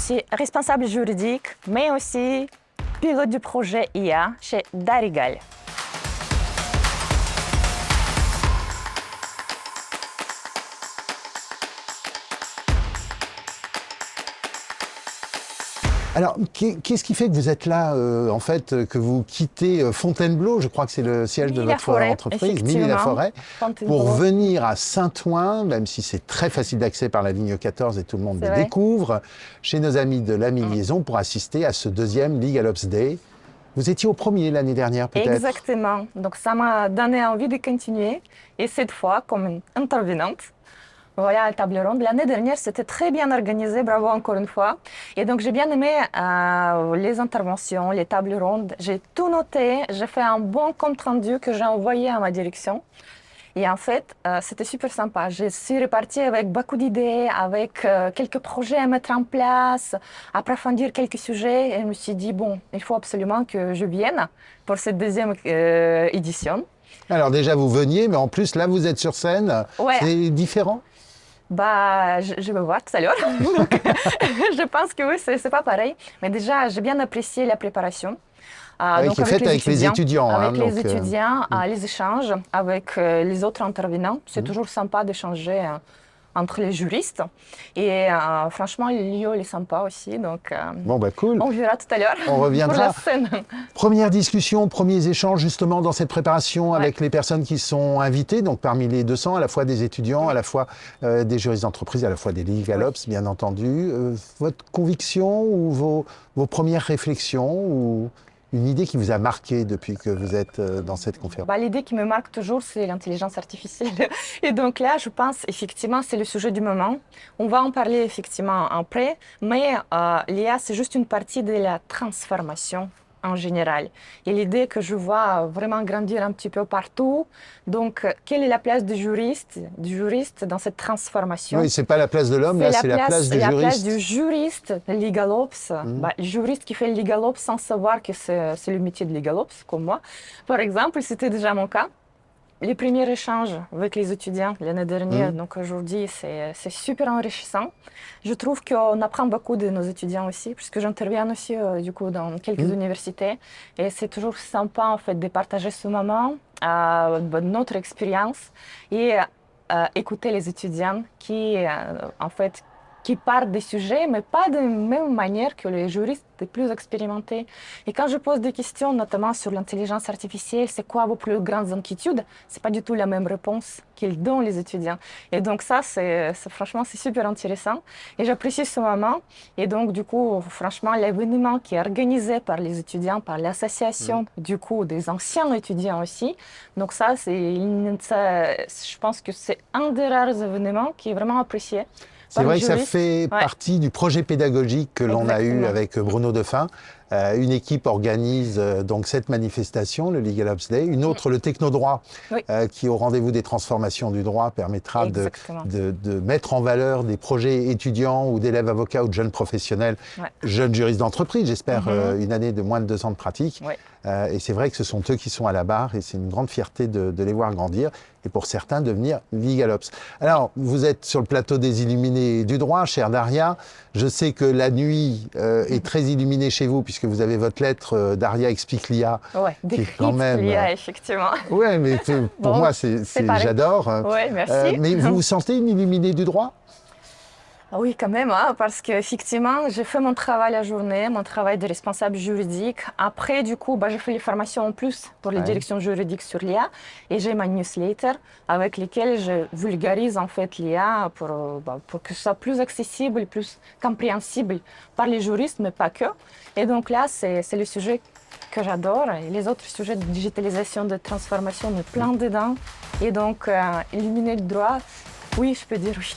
suis responsable juridique, mais aussi pilote du projet IA chez Darigal. Alors, qu'est-ce qui fait que vous êtes là, en fait, que vous quittez Fontainebleau, je crois que c'est le siège de votre entreprise, Milly-la-Forêt, pour venir à Saint-Ouen, même si c'est très facile d'accès par la ligne 14 et tout le monde le découvre, chez nos amis de la Mi-Liaison pour assister à ce deuxième LegalOps Day. Vous étiez au premier l'année dernière, peut-être? Exactement. Donc, ça m'a donné envie de continuer, et cette fois, comme une intervenante. Voilà, la table ronde. L'année dernière, c'était très bien organisé, bravo encore une fois. Et donc, j'ai bien aimé les interventions, les tables rondes. J'ai tout noté, j'ai fait un bon compte rendu que j'ai envoyé à ma direction. Et en fait, c'était super sympa. Je suis repartie avec beaucoup d'idées, avec quelques projets à mettre en place, approfondir quelques sujets. Et je me suis dit, bon, il faut absolument que je vienne pour cette deuxième édition. Alors déjà, vous veniez, mais en plus, là, vous êtes sur scène. Ouais. C'est différent? Je vais voir tout à l'heure. Donc, je pense que oui, c'est pas pareil. Mais déjà, j'ai bien apprécié la préparation. Donc, qui est faite avec les étudiants. Avec les étudiants, les échanges avec les autres intervenants. C'est toujours sympa d'échanger entre les juristes. Et franchement, le lieu est sympa aussi. Donc, bon, cool. On verra tout à l'heure. On reviendra. Pour la scène. Première discussion, premiers échanges justement dans cette préparation avec les personnes qui sont invitées. Donc, parmi les 200, à la fois des étudiants, à la fois des juristes d'entreprise, à la fois des LegalOps, bien entendu. Votre conviction ou vos premières réflexions ou une idée qui vous a marqué depuis que vous êtes dans cette conférence? L'idée qui me marque toujours, c'est l'intelligence artificielle. Et donc là, je pense, effectivement, c'est le sujet du moment. On va en parler effectivement après, mais l'IA, c'est juste une partie de la transformation en général. Et l'idée que je vois vraiment grandir un petit peu partout. Donc, quelle est la place du juriste dans cette transformation? Oui, c'est pas la place de l'homme, là, c'est la place du juriste. La place du juriste, le LegalOps. Le juriste qui fait le LegalOps sans savoir que c'est le métier de LegalOps, comme moi. Par exemple, c'était déjà mon cas. Les premiers échanges avec les étudiants l'année dernière, donc aujourd'hui, c'est super enrichissant. Je trouve qu'on apprend beaucoup de nos étudiants aussi, puisque j'interviens aussi du coup dans quelques universités. Et c'est toujours sympa en fait de partager ce moment, notre expérience et écouter les étudiants qui en fait qui parlent des sujets, mais pas de la même manière que les juristes plus expérimentés. Et quand je pose des questions, notamment sur l'intelligence artificielle, c'est quoi vos plus grandes inquiétudes? C'est pas du tout la même réponse qu'ils donnent les étudiants. Et donc ça, franchement, c'est super intéressant. Et j'apprécie ce moment. Et donc, du coup, franchement, l'événement qui est organisé par les étudiants, par l'association, du coup, des anciens étudiants aussi. Donc ça, je pense que c'est un des rares événements qui est vraiment apprécié. C'est vrai que ça fait partie du projet pédagogique que l'on a eu avec Bruno Defin. Une équipe organise donc cette manifestation, le LegalOps Day. Une autre, le Technodroit, qui au rendez-vous des transformations du droit permettra de mettre en valeur des projets étudiants ou d'élèves avocats ou de jeunes professionnels, jeunes juristes d'entreprise, j'espère une année de moins de 2 ans de pratique. Et c'est vrai que ce sont eux qui sont à la barre et c'est une grande fierté de les voir grandir et pour certains devenir LegalOps. Alors, vous êtes sur le plateau des illuminés du droit, chère Daria. Je sais que la nuit est très illuminée chez vous puisque vous avez votre lettre Daria explique l'IA. Oui, décrypte l'IA, effectivement. Oui, mais pour moi, j'adore. Oui, merci. Mais vous vous sentez une illuminée du droit? Oui, quand même, parce qu'effectivement, j'ai fait mon travail la journée, mon travail de responsable juridique. Après, du coup, j'ai fait les formations en plus pour les directions juridiques sur l'IA et j'ai ma newsletter avec lesquelles je vulgarise en fait l'IA pour que ce soit plus accessible, plus compréhensible par les juristes, mais pas que. Et donc là, c'est le sujet que j'adore. Et les autres sujets de digitalisation, de transformation, me plein dedans. Et donc, illuminer le droit, oui, je peux dire oui.